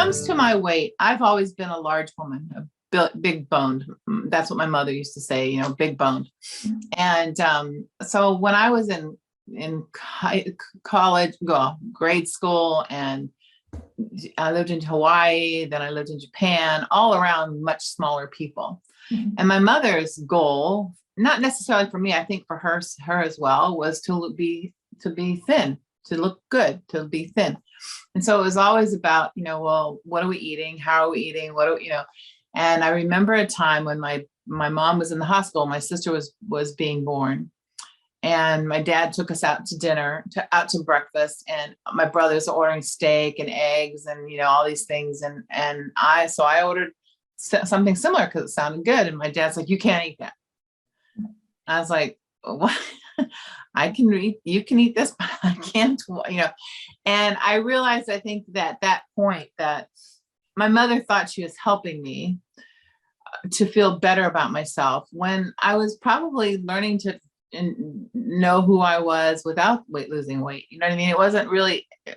comes to my weight, I've always been a large woman, big boned. That's what my mother used to say, big boned. And so when I was in college, grade school, and I lived in Hawaii, then I lived in Japan, all around much smaller people. Mm-hmm. And my mother's goal, not necessarily for me, I think for her as well, was to be thin, to look good, to be thin. And so it was always about, well, what are we eating? How are we eating? And I remember a time when my mom was in the hospital, my sister was being born, and my dad took us out to dinner, out to breakfast, and my brothers are ordering steak and eggs and, all these things. And I ordered something similar because it sounded good. And my dad's like, you can't eat that. I was like, what? You can eat this, but I can't, And I realized, I think that point that my mother thought she was helping me to feel better about myself when I was probably learning to know who I was without losing weight. You know what I mean?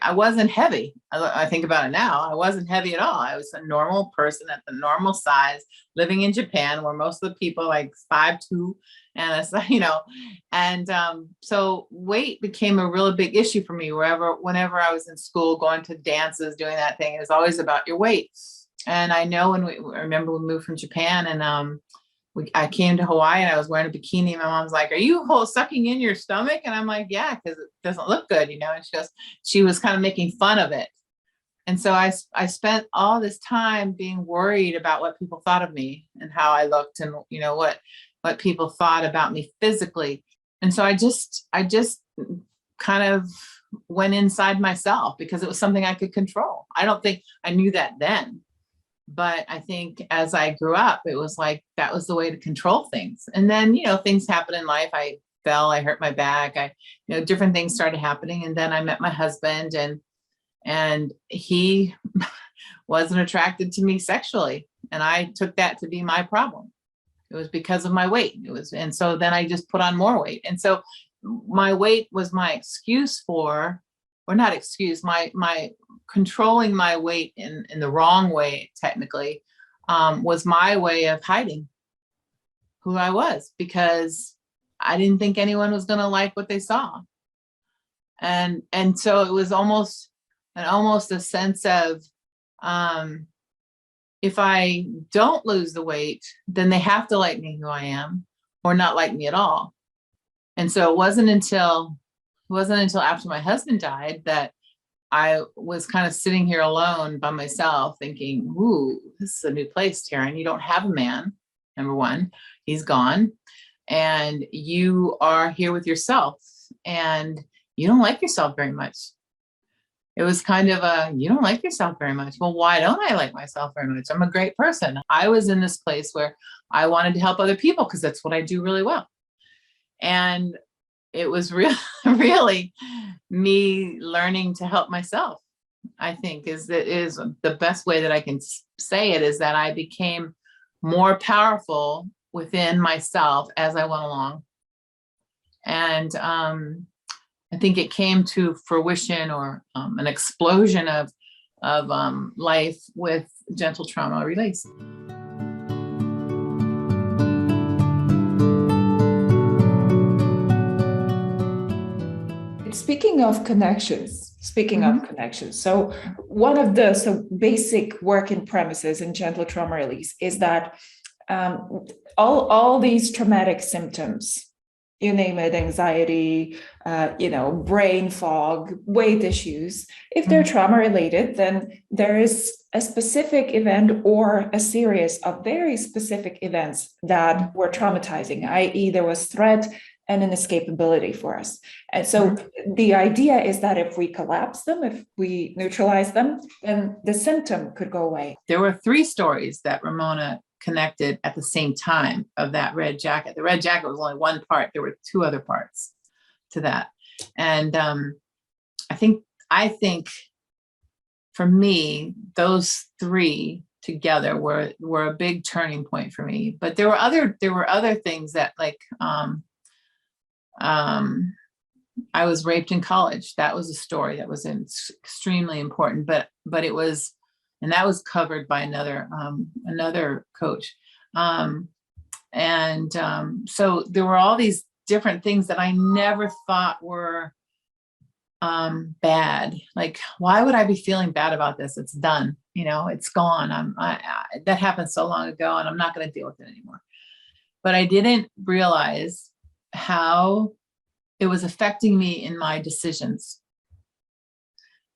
I wasn't heavy. I think about it now. I wasn't heavy at all. I was a normal person at the normal size, living in Japan, where most of the people like 5'2", and so weight became a really big issue for me. Whenever I was in school, going to dances, doing that thing, it was always about your weight. And I know I remember we moved from Japan, and I came to Hawaii and I was wearing a bikini. And my mom's like, are you sucking in your stomach? And I'm like, yeah, because it doesn't look good, And she was kind of making fun of it. And so I spent all this time being worried about what people thought of me and how I looked, and, what people thought about me physically. And so I just kind of went inside myself because it was something I could control. I don't think I knew that then. But I think as I grew up, it was like, that was the way to control things. And then, things happen in life. I fell, I hurt my back. Different things started happening. And then I met my husband, and he wasn't attracted to me sexually. And I took that to be my problem. It was because of my weight. And so then I just put on more weight. And so my weight was my excuse for, or not excuse, my controlling my weight in the wrong way, technically, was my way of hiding who I was, because I didn't think anyone was going to like what they saw. And so it was almost a sense of, if I don't lose the weight, then they have to like me who I am, or not like me at all. And so it wasn't until after my husband died that I was kind of sitting here alone by myself thinking, ooh, this is a new place, Taryn. You don't have a man, number one. He's gone. And you are here with yourself, and you don't like yourself very much. It was kind of you don't like yourself very much. Well, why don't I like myself very much? I'm a great person. I was in this place where I wanted to help other people because that's what I do really well. And it was really me learning to help myself, I think, is the best way that I can say it, is that I became more powerful within myself as I went along. And I think it came to fruition, or an explosion of life with Gentle Trauma Release. Speaking of connections, so one of the basic working premises in Gentle Trauma Release is that all these traumatic symptoms, you name it, anxiety, brain fog, weight issues, if they're trauma related, then there is a specific event or a series of very specific events that were traumatizing, i.e. there was threat and an escapability for us. And so the idea is that if we collapse them, if we neutralize them, then the symptom could go away. There were 3 stories that Ramona connected at the same time of that red jacket. The red jacket was only one part. There were 2 other parts to that. And I think for me, those 3 together were a big turning point for me. But there were other things that, like, I was raped in college. That was a story that was extremely important, but it was and that was covered by another coach. So there were all these different things that I never thought were bad. Like, why would I be feeling bad about this? It's done, it's gone. That happened so long ago, and I'm not going to deal with it anymore. But I didn't realize how it was affecting me in my decisions.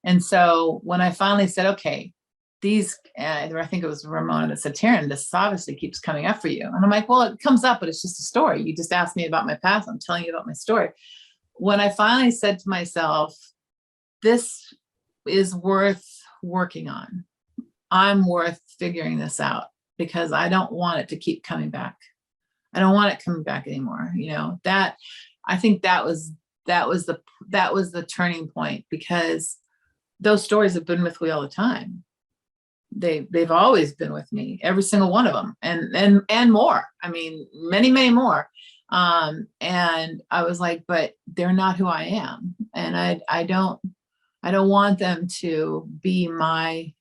And so when I finally said, okay, I think it was Ramona that said, Taryn, this obviously keeps coming up for you. And I'm like, well, it comes up, but it's just a story. You just asked me about my past. I'm telling you about my story. When I finally said to myself, this is worth working on. I'm worth figuring this out, because I don't want it to keep coming back. I don't want it coming back anymore. That, I think that was the turning point, because those stories have been with me all the time. They've always been with me, every single one of them, and more. I mean, many, many more. And I was like, but they're not who I am. And I don't want them to be my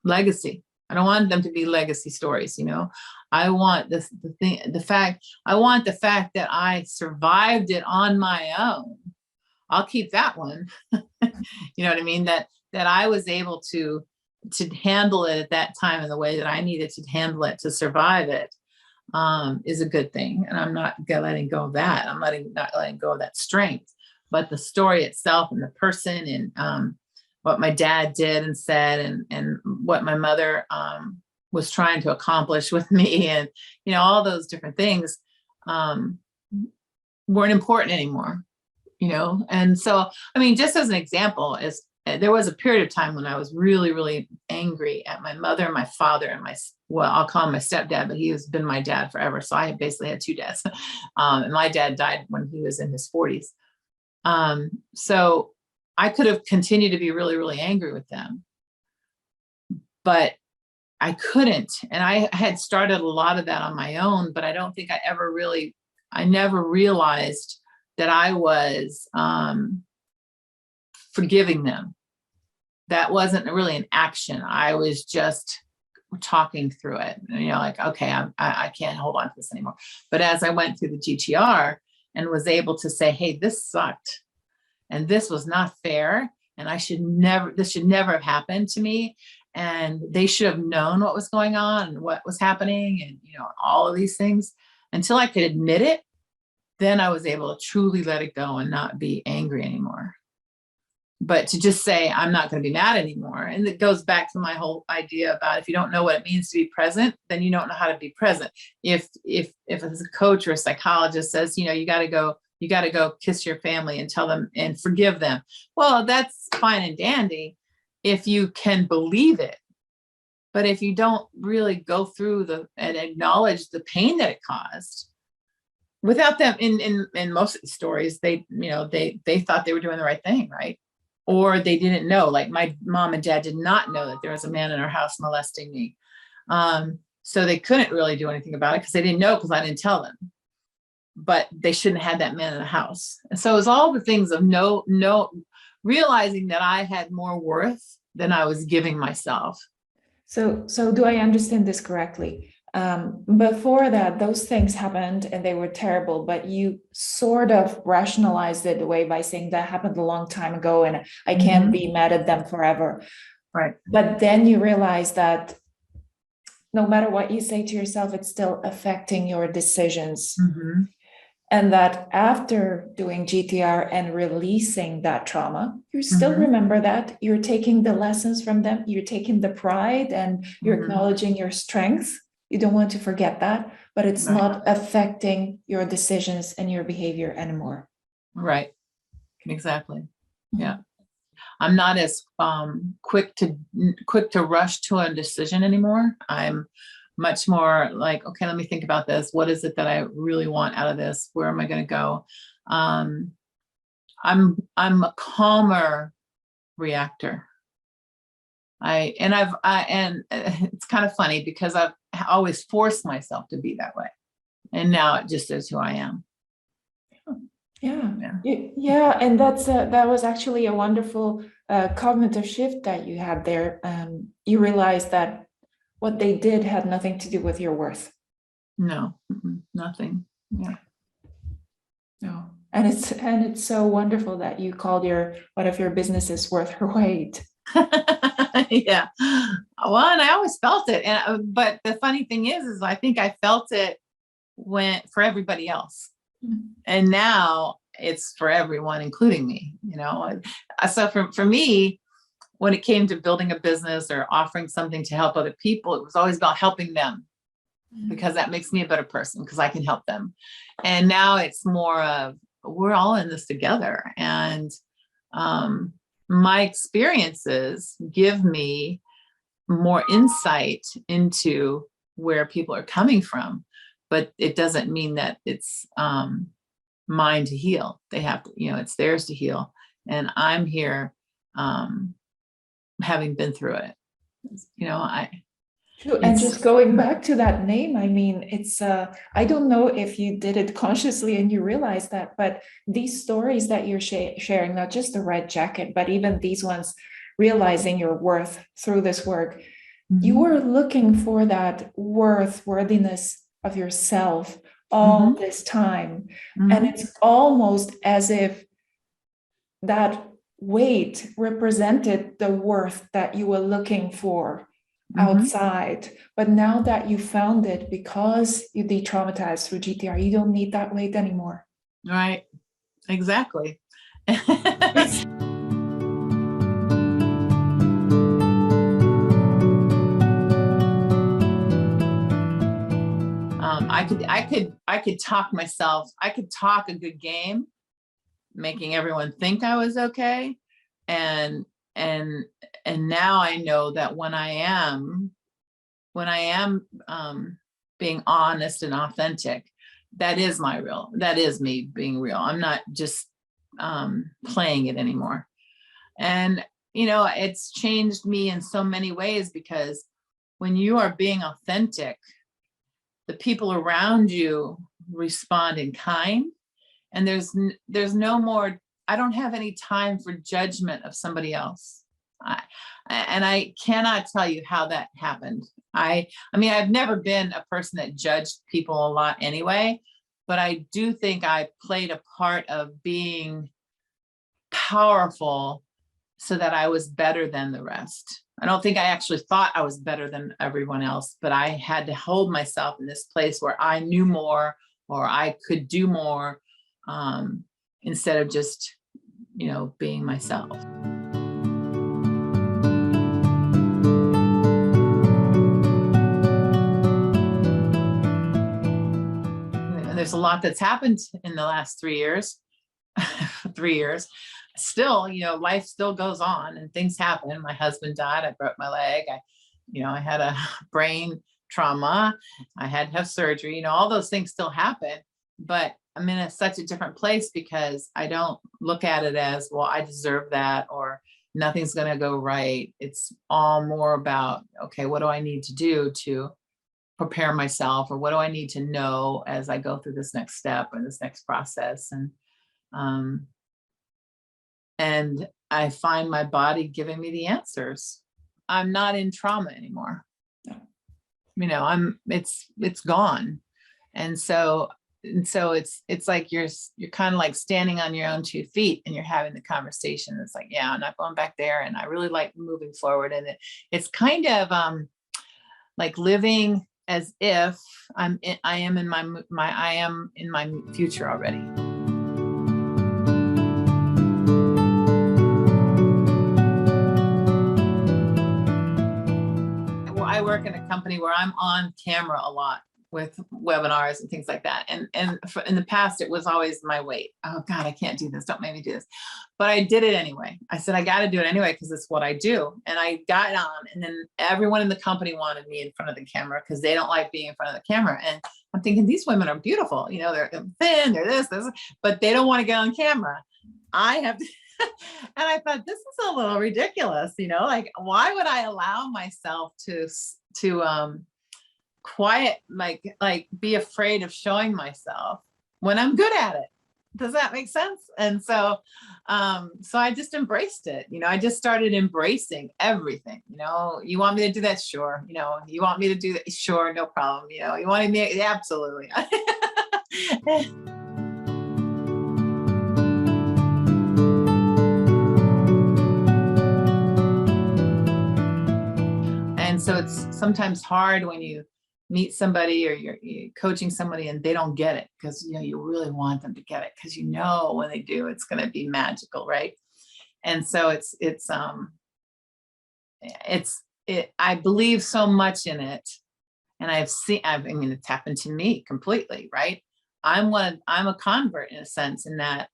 legacy. I don't want them to be legacy stories. I want the fact that I survived it on my own. I'll keep that one. You know what I mean? That I was able to handle it at that time in the way that I needed to handle it to survive it, is a good thing. And I'm not letting go of that. I'm not letting go of that strength, but the story itself, and the person, and what my dad did and said, and what my mother was trying to accomplish with me, and all those different things weren't important anymore. And so, I mean, just as an example, there was a period of time when I was really, really angry at my mother, my father, and I'll call him my stepdad, but he has been my dad forever. So I basically had two dads. And my dad died when he was in his 40s. So I could have continued to be really, really angry with them, but I couldn't. And I had started a lot of that on my own, but I don't think I never realized that I was forgiving them. That wasn't really an action. I was just talking through it. Like, okay, I can't hold on to this anymore. But as I went through the GTR and was able to say, hey, this sucked, and this was not fair, and this should never have happened to me. And they should have known what was going on and what was happening, and all of these things. Until I could admit it, then I was able to truly let it go and not be angry anymore. But to just say, I'm not going to be mad anymore. And it goes back to my whole idea about, if you don't know what it means to be present, then you don't know how to be present. If a coach or a psychologist says, you got to go kiss your family and tell them and forgive them. Well, that's fine and dandy if you can believe it. But if you don't really go through and acknowledge the pain that it caused, without them, in most of the stories, they thought they were doing the right thing, right? Or they didn't know. Like, my mom and dad did not know that there was a man in our house molesting me. So they couldn't really do anything about it, because they didn't know, because I didn't tell them. But they shouldn't have had that man in the house. And so it was all the things of realizing that I had more worth than I was giving myself. So do I understand this correctly? Before that, those things happened and they were terrible, but you sort of rationalized it away by saying that happened a long time ago and I can't be mad at them forever. Right. But then you realize that no matter what you say to yourself, it's still affecting your decisions. Mm-hmm. And that after doing GTR and releasing that trauma, you still remember that. You're taking the lessons from them, you're taking the pride, and you're acknowledging your strengths. You don't want to forget that, but it's not affecting your decisions and your behavior anymore. Right. Exactly. Yeah. I'm not as quick to rush to a decision anymore. I'm much more like, okay, let me think about this. What is it that I really want out of this? Where am I going to go? I'm a calmer reactor. And it's kind of funny, because I've always forced myself to be that way. And now it just is who I am. Yeah. Yeah. Yeah, and that was actually a wonderful cognitive shift that you had there. You realized that what they did had nothing to do with your worth. No, nothing. Yeah. No. And it's so wonderful that you called your one of your businesses worth her weight. Yeah. Well, and I always felt it. And but the funny thing is I think I felt it when for everybody else. And now it's for everyone, including me, you know. So for me, when it came to building a business or offering something to help other people, it was always about helping them because that makes me a better person because I can help them. And now it's more of we're all in this together. And um, my experiences give me more insight into where people are coming from, but it doesn't mean that it's mine to heal. They have to, it's theirs to heal. And I'm here having been through it. I True. And it's just going back to that name, I mean, it's I don't know if you did it consciously and you realize that, but these stories that you're sharing, not just the red jacket, but even these ones, realizing your worth through this work, you were looking for that worthiness of yourself all this time. And it's almost as if that weight represented the worth that you were looking for outside. But now that you found it because you de-traumatized through GTR, you don't need that weight anymore. Right. Exactly. I could talk myself. I could talk a good game, making everyone think I was okay. And and and now I know that when I am being honest and authentic, that is me being real. I'm not just playing it anymore. And it's changed me in so many ways because when you are being authentic, the people around you respond in kind, and there's no more. I don't have any time for judgment of somebody else. I cannot tell you how that happened. I mean, I've never been a person that judged people a lot anyway, but I do think I played a part of being powerful so that I was better than the rest. I don't think I actually thought I was better than everyone else, but I had to hold myself in this place where I knew more or I could do more, instead of just, being myself. And there's a lot that's happened in the last 3 years. 3 years. Still, life still goes on and things happen. My husband died. I broke my leg. I had a brain trauma. I had to have surgery. All those things still happen, but I'm in such a different place because I don't look at it as, well, I deserve that or nothing's going to go right. It's all more about, okay, what do I need to do to prepare myself, or what do I need to know as I go through this next step or this next process? Um, and I find my body giving me the answers. I'm not in trauma anymore. It's gone. And so it's like you're kind of like standing on your own 2 feet and you're having the conversation. It's like, yeah, I'm not going back there. And I really like moving forward. And it's kind of like living as if I am in my future already. I work in a company where I'm on camera a lot with webinars and things like that. And in the past, it was always my weight. Oh God, I can't do this. Don't make me do this. But I did it anyway. I said, I got to do it anyway, because it's what I do. And I got on, and then everyone in the company wanted me in front of the camera because they don't like being in front of the camera. And I'm thinking, these women are beautiful. They're thin, they're this, but they don't want to get on camera. I have to. And I thought, this is a little ridiculous, like, why would I allow myself to quiet, like be afraid of showing myself when I'm good at it? Does that make sense? And so, so I just embraced it. I just started embracing everything. You want me to do that? Sure. You want me to do that? Sure, no problem. You wanted me? Yeah, absolutely. And so it's sometimes hard when you meet somebody or you're coaching somebody and they don't get it, because you really want them to get it, because when they do, it's going to be magical, right? And so I believe so much in it, and I mean, it's happened to me completely, right? I'm a convert in a sense, in that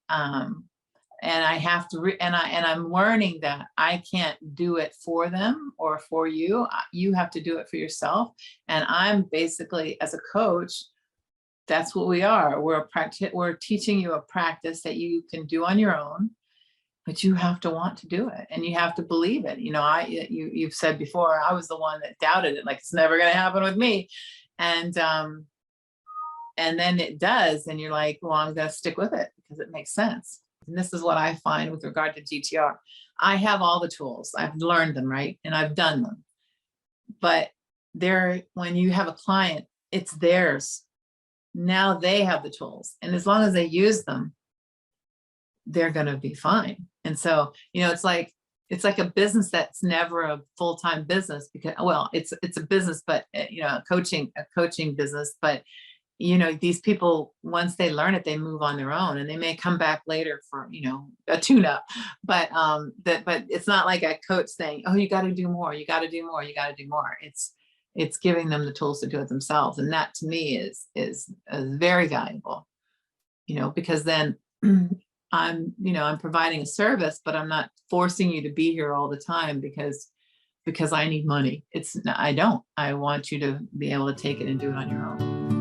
and I have to and I'm learning that I can't do it for them or for you. You have to do it for yourself. And I'm basically, as a coach, that's what we are. We're teaching you a practice that you can do on your own, but you have to want to do it, and you have to believe it. You've said before, I was the one that doubted it, like it's never going to happen with me. And then it does, and you're like, well, I'm going to stick with it because it makes sense. And this is what I find with regard to GTR. I have all the tools. I've learned them, right? And I've done them. But when you have a client, it's theirs. Now they have the tools. And as long as they use them, they're going to be fine. And so, it's like a business that's never a full-time business, because, well, it's a business, but a coaching business, but these people, once they learn it, they move on their own, and they may come back later for, a tune-up, but it's not like a coach saying, oh, you got to do more, you got to do more, you got to do more. It's giving them the tools to do it themselves. And that to me is very valuable, because then I'm providing a service, but I'm not forcing you to be here all the time because I need money. I want you to be able to take it and do it on your own.